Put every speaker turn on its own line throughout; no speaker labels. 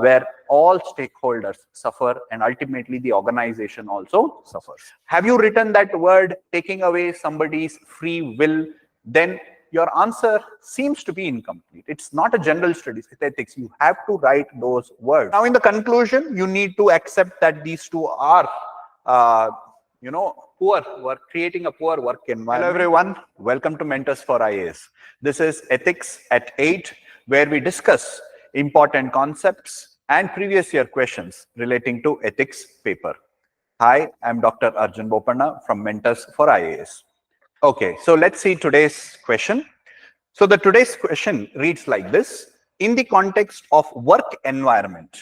where all stakeholders suffer and ultimately the organization also suffers. Have you written that word taking away somebody's free will? Then your answer seems to be incomplete. It's not a general studies ethics. You have to write those words. Now, in the conclusion, you need to accept that these two are, poor work, creating a poor work environment. Hello, everyone. Welcome to Mentors for IAS. This is Ethics at 8, where we discuss important concepts and previous year questions relating to ethics paper. Hi, I'm Dr. Arjun Bopanna from Mentors for IAS. Okay, so let's see today's question. So today's question reads like this. In the context of work environment,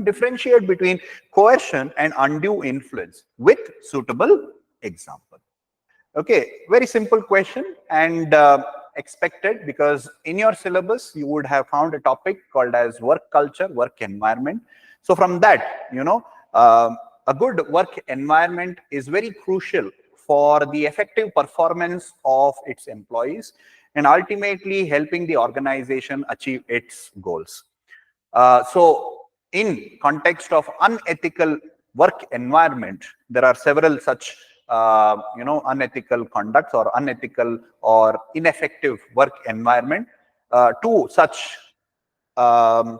differentiate between coercion and undue influence with suitable example. Okay, very simple question and expected, because in your syllabus you would have found a topic called as work culture, work environment. So from that, a good work environment is very crucial for the effective performance of its employees and ultimately helping the organization achieve its goals. So in context of unethical work environment, there are several such unethical conducts or unethical or ineffective work environment. Two such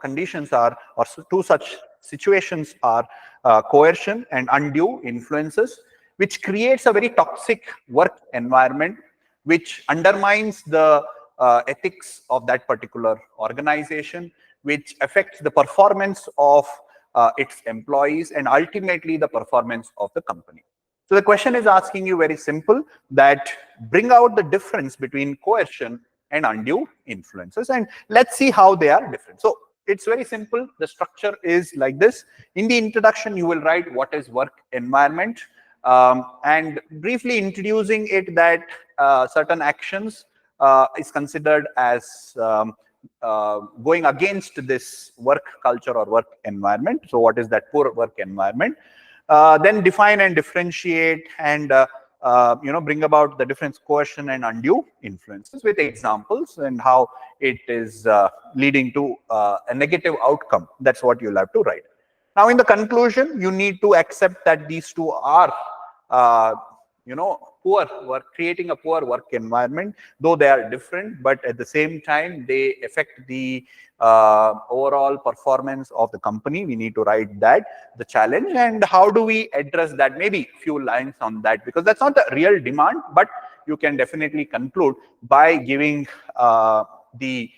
conditions are, or two such situations are coercion and undue influences, which creates a very toxic work environment, which undermines the ethics of that particular organization, which affects the performance of its employees and ultimately the performance of the company. So the question is asking you very simple, that bring out the difference between coercion and undue influences, and let's see how they are different. So it's very simple. The structure is like this. In the introduction, you will write what is work environment, and briefly introducing it that certain actions is considered as going against this work culture or work environment. So what is that poor work environment? Then define and differentiate and bring about the difference coercion and undue influences with examples and how it is leading to a negative outcome. That's what you'll have to write. Now, in the conclusion, you need to accept that these two are poor work, creating a poor work environment, though they are different, but at the same time, they affect the overall performance of the company. We need to write that, the challenge, and how do we address that? Maybe a few lines on that, because that's not the real demand, but you can definitely conclude by giving the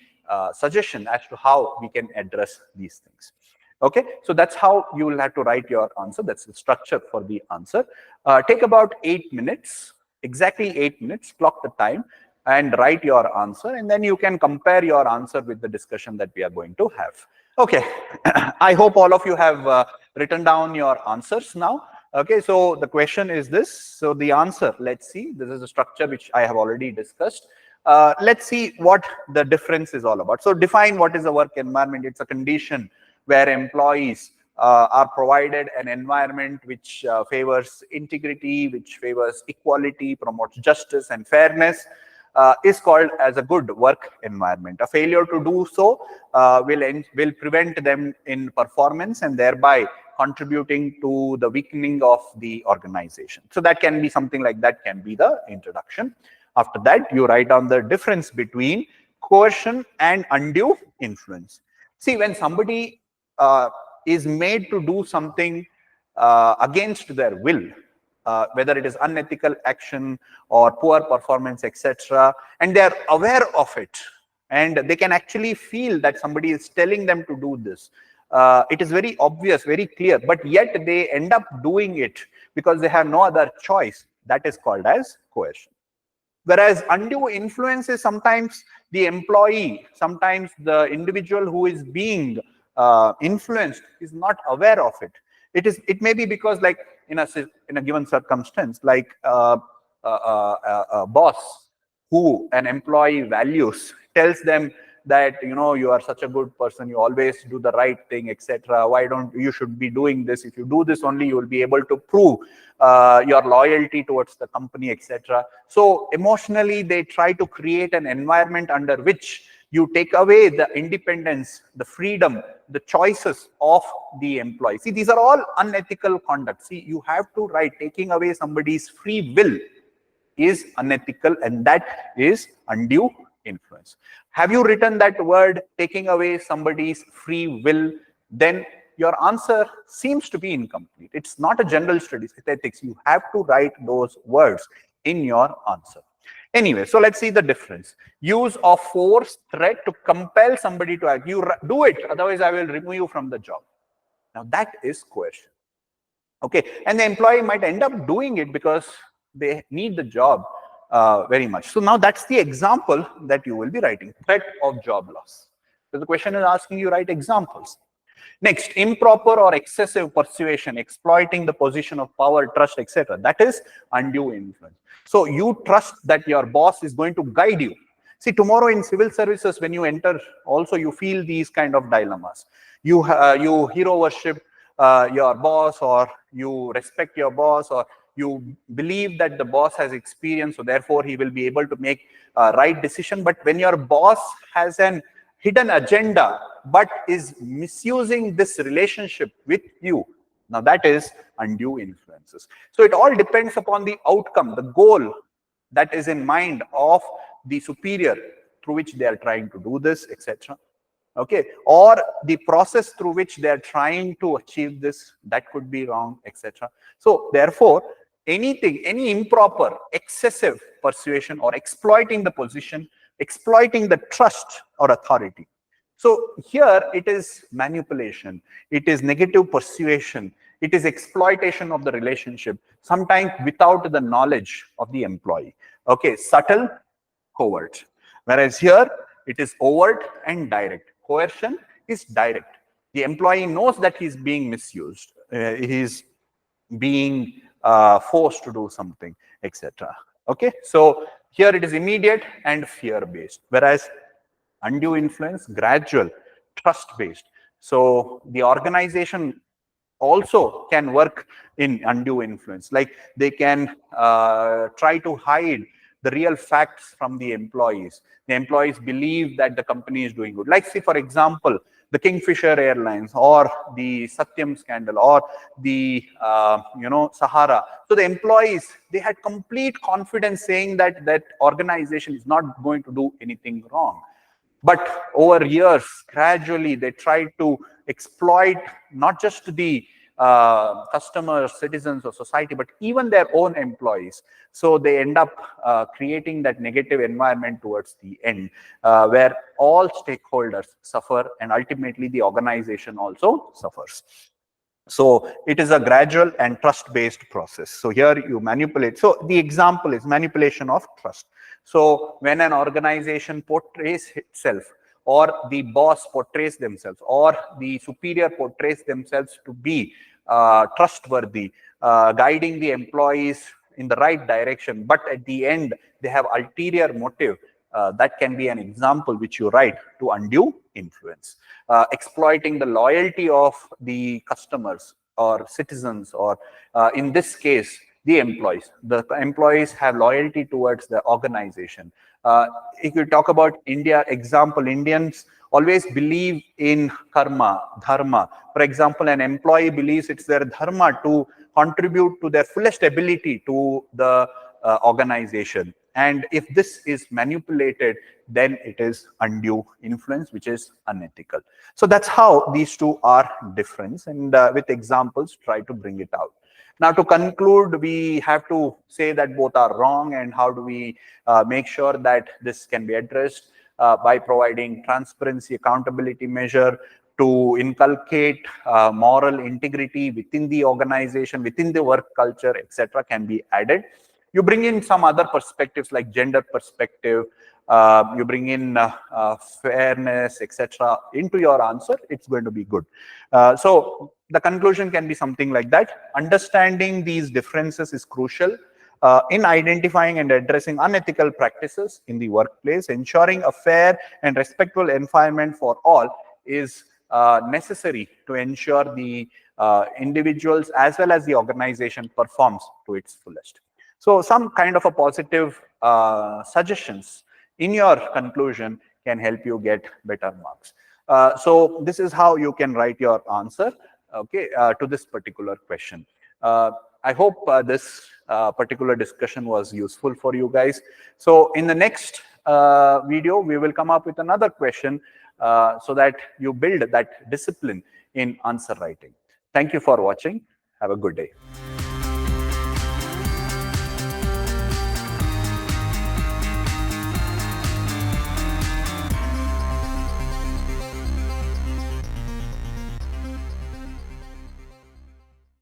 suggestion as to how we can address these things. Okay, so that's how you will have to write your answer. That's the structure for the answer. Take about 8 minutes, exactly 8 minutes, clock the time and write your answer, and then you can compare your answer with the discussion that we are going to have. Okay, I hope all of you have written down your answers now. Okay, so the question is this. So the answer, let's see, this is a structure which I have already discussed. Let's see what the difference is all about. So define what is a work environment. It's a condition where employees are provided an environment which favors integrity, which favors equality, promotes justice and fairness, is called as a good work environment. A failure to do so will prevent them in performance and thereby contributing to the weakening of the organization. So that can be something like that, can be the introduction. After that, you write down the difference between coercion and undue influence. See, when somebody is made to do something against their will, whether it is unethical action or poor performance, etc., and they are aware of it, and they can actually feel that somebody is telling them to do this. It is very obvious, very clear, but yet they end up doing it because they have no other choice. That is called as coercion. Whereas undue influence is sometimes the employee, sometimes the individual who is being influenced is not aware of it. It may be because, like in a given circumstance, like a boss who an employee values tells them that, you are such a good person, you always do the right thing, etc. Why don't you should be doing this? If you do this only, you will be able to prove your loyalty towards the company, etc. So emotionally, they try to create an environment under which You take away the independence, the freedom, the choices of the employee. See, these are all unethical conduct. See, you have to write taking away somebody's free will is unethical, and that is undue influence. Have you written that word taking away somebody's free will? Then your answer seems to be incomplete. It's not a general studies, it's ethics. You have to write those words in your answer. Anyway, so let's see the difference. Use of force, threat to compel somebody to act. You do it, otherwise I will remove you from the job. Now that is coercion. Okay, and the employee might end up doing it because they need the job very much. So now that's the example that you will be writing, threat of job loss. So the question is asking you write examples. Next, improper or excessive persuasion, exploiting the position of power, trust, etc. That is undue influence. So you trust that your boss is going to guide you. See, tomorrow in civil services, when you enter, also you feel these kind of dilemmas. You hero worship your boss, or you respect your boss, or you believe that the boss has experience, so therefore he will be able to make a right decision. But when your boss has an hidden agenda but is misusing this relationship with you, now that is undue influences. So it all depends upon the outcome, the goal that is in mind of the superior through which they are trying to do this, etc. Okay, or the process through which they are trying to achieve this, that could be wrong, etc. So therefore, anything, any improper, excessive persuasion or exploiting the position, exploiting the trust or authority. So here it is manipulation, it is negative persuasion, it is exploitation of the relationship, sometimes without the knowledge of the employee. Okay, subtle, covert. Whereas here it is overt and direct. Coercion is direct. The employee knows that he's being misused, he's being forced to do something, etc. Okay, so here it is immediate and fear-based, whereas undue influence, gradual, trust-based. So the organization also can work in undue influence, like they can try to hide the real facts from the employees. The employees believe that the company is doing good. Like, say, for example, the Kingfisher Airlines or the Satyam scandal or the, Sahara. So the employees, they had complete confidence saying that that organization is not going to do anything wrong. But over years, gradually, they tried to exploit not just the customers, citizens, or society, but even their own employees. So they end up creating that negative environment towards the end, where all stakeholders suffer, and ultimately the organization also suffers. So it is a gradual and trust-based process. So here you manipulate. So the example is manipulation of trust. So when an organization portrays itself, or the boss portrays themselves, or the superior portrays themselves to be trustworthy, guiding the employees in the right direction, but at the end they have ulterior motive, that can be an example which you write to undue influence. Exploiting the loyalty of the customers or citizens, or in this case, the employees. The employees have loyalty towards the organization. If you talk about India example, Indians always believe in karma, dharma. For example, an employee believes it's their dharma to contribute to their fullest ability to the organization. And if this is manipulated, then it is undue influence, which is unethical. So that's how these two are different, and with examples, try to bring it out. Now, to conclude, we have to say that both are wrong, and how do we make sure that this can be addressed by providing transparency, accountability measure, to inculcate moral integrity within the organization, within the work culture, etc., can be added. You bring in some other perspectives like gender perspective, you bring in fairness, etc. into your answer, it's going to be good. So the conclusion can be something like that. Understanding these differences is crucial in identifying and addressing unethical practices in the workplace. Ensuring a fair and respectful environment for all is necessary to ensure the individuals as well as the organization performs to its fullest. So some kind of a positive suggestions in your conclusion can help you get better marks. So this is how you can write your answer, okay, to this particular question. I hope this particular discussion was useful for you guys. So in the next video, we will come up with another question so that you build that discipline in answer writing. Thank you for watching. Have a good day.